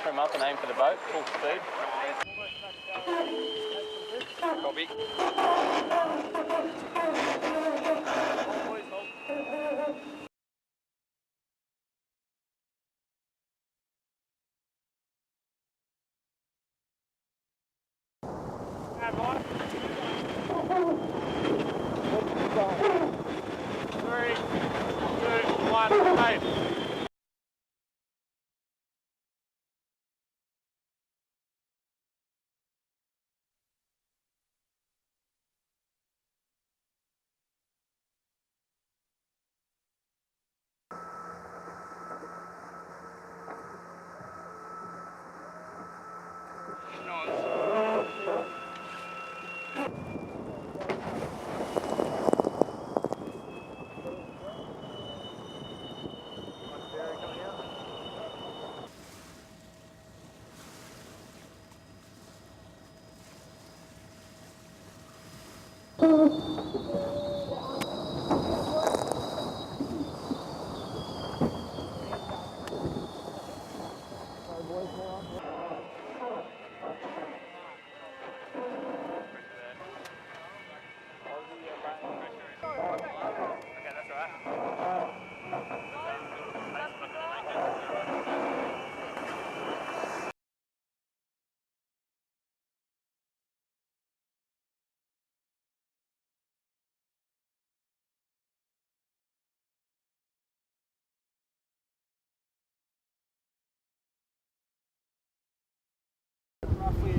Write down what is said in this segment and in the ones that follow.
trim up and aim for the boat, full speed. Copy. Three, two, one, aim.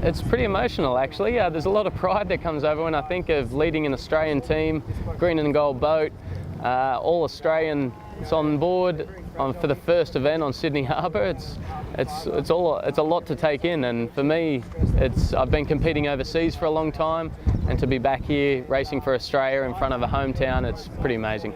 It's pretty emotional actually. There's a lot of pride that comes over when I think of leading an Australian team, green and gold boat, all Australian. It's on board for the first event on Sydney Harbour. It's a lot to take in, and for me, I've been competing overseas for a long time, and to be back here racing for Australia in front of a hometown, it's pretty amazing.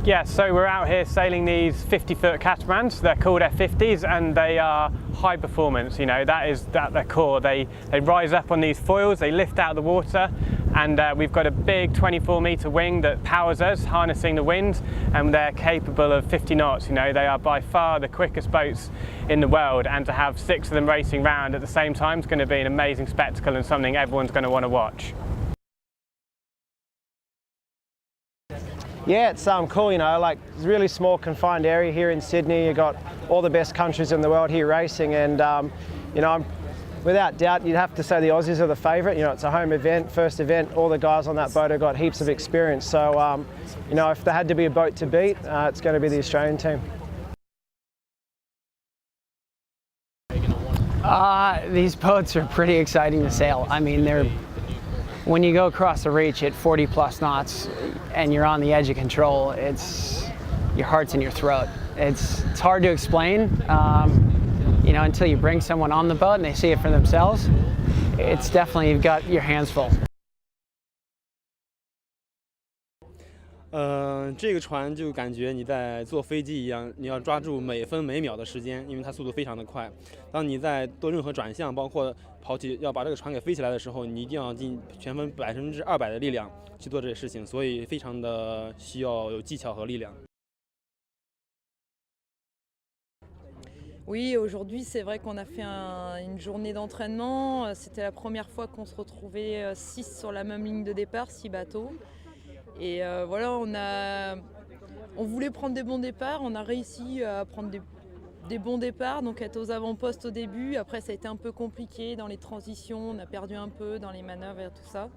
Yeah, so we're out here sailing these 50-foot catamarans. They're called F50s, and they are high performance. You know, that is at their core. They rise up on these foils, they lift out the water, and we've got a big 24-meter wing that powers us, harnessing the wind, and they're capable of 50 knots. You know, they are by far the quickest boats in the world, and to have 6 of them racing round at the same time is going to be an amazing spectacle and something everyone's going to want to watch. Yeah, it's cool, you know, like it's a really small confined area here in Sydney. You've got all the best countries in the world here racing, and you know, without doubt you'd have to say the Aussies are the favourite. You know, it's a home event, first event, all the guys on that boat have got heaps of experience, so you know, if there had to be a boat to beat, it's going to be the Australian team. These boats are pretty exciting to sail. I mean, when you go across the reach at 40+ knots and you're on the edge of control, your heart's in your throat. It's hard to explain, you know, until you bring someone on the boat and they see it for themselves. It's definitely, you've got your hands full. 这个船就感觉你在坐飞机一样，你要抓住每分每秒的时间，因为它速度非常的快。当你在做任何转向，包括跑起要把这个船给飞起来的时候，你一定要尽全分200%的力量去做这些事情，所以非常的需要有技巧和力量。 Oui, aujourd'hui c'est vrai qu'on a fait une journée d'entraînement. C'était la première fois qu'on se retrouvait 6 sur la même ligne de départ, 6 bateaux. Et voilà, on voulait prendre des bons départs, on a réussi à prendre des bons départs, donc être aux avant-postes au début. Après ça a été un peu compliqué dans les transitions, on a perdu un peu dans les manœuvres et tout ça.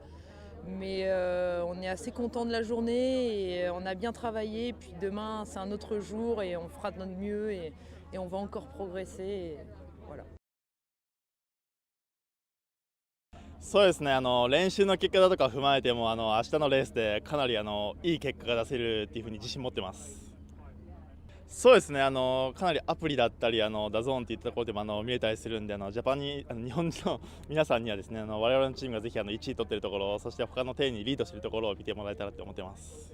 Mais on est assez content de la journée et on a bien travaillé. Et puis demain c'est un autre jour et on fera de notre mieux et on va encore progresser. Et voilà. そうですね、練習の結果だとか踏まえても明日のレースでかなりいい結果が出せるっていうふうに自信持ってます。そうですね、かなりアプリだったりダゾーンっていったところでも見れたりするんで、ジャパンに日本の皆さんにはですね、我々のチームがぜひ1位取っているところ、そして他の艇にリードしているところを見てもらえたらと思ってます。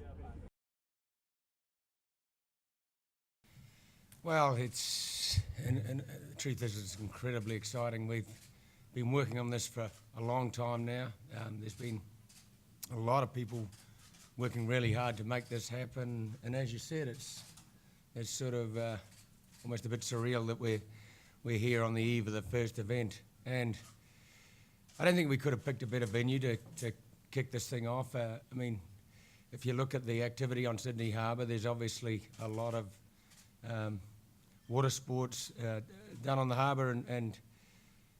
Well, the truth is it's incredibly exciting. We've been working on this for a long time now. There's been a lot of people working really hard to make this happen, and as you said, it's sort of almost a bit surreal that we're here on the eve of the first event. And I don't think we could have picked a better venue to kick this thing off. I mean, if you look at the activity on Sydney Harbour, there's obviously a lot of water sports done on the harbour, and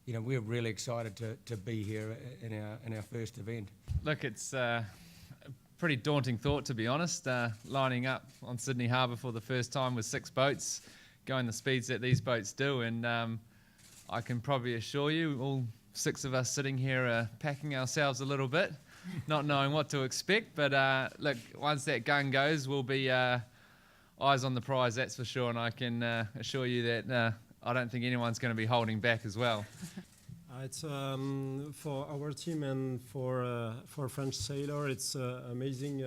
you know, we're really excited to be here in our first event. Look, it's a pretty daunting thought, to be honest, lining up on Sydney Harbour for the first time with 6 boats, going the speeds that these boats do, and I can probably assure you, all 6 of us sitting here are packing ourselves a little bit, not knowing what to expect, but look, once that gun goes, we'll be eyes on the prize, that's for sure, and I can assure you that I don't think anyone's going to be holding back as well. It's for our team and for French sailor. It's amazing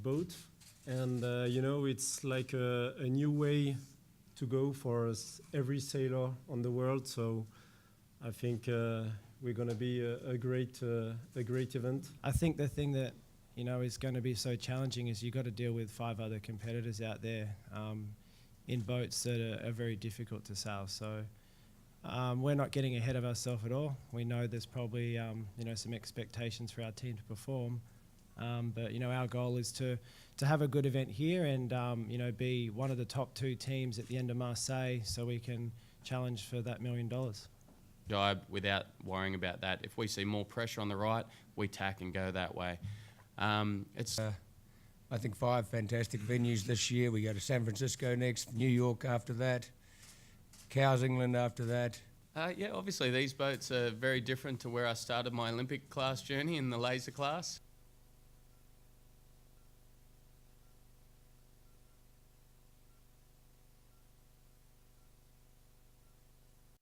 boat, and you know, it's like a new way to go for every sailor on the world. So I think we're going to be a great event. I think the thing that, you know, is going to be so challenging is you've got to deal with 5 other competitors out there in boats that are very difficult to sail. So we're not getting ahead of ourselves at all. We know there's probably you know, some expectations for our team to perform, but you know, our goal is to have a good event here and you know, be one of the top 2 teams at the end of Marseille, so we can challenge for that $1 million. Dive without worrying about that. If we see more pressure on the right, we tack and go that way. It's I think 5 fantastic venues this year. We go to San Francisco next, New York after that, Cowes, England after that. yeah, obviously these boats are very different to where I started my Olympic class journey in the laser class.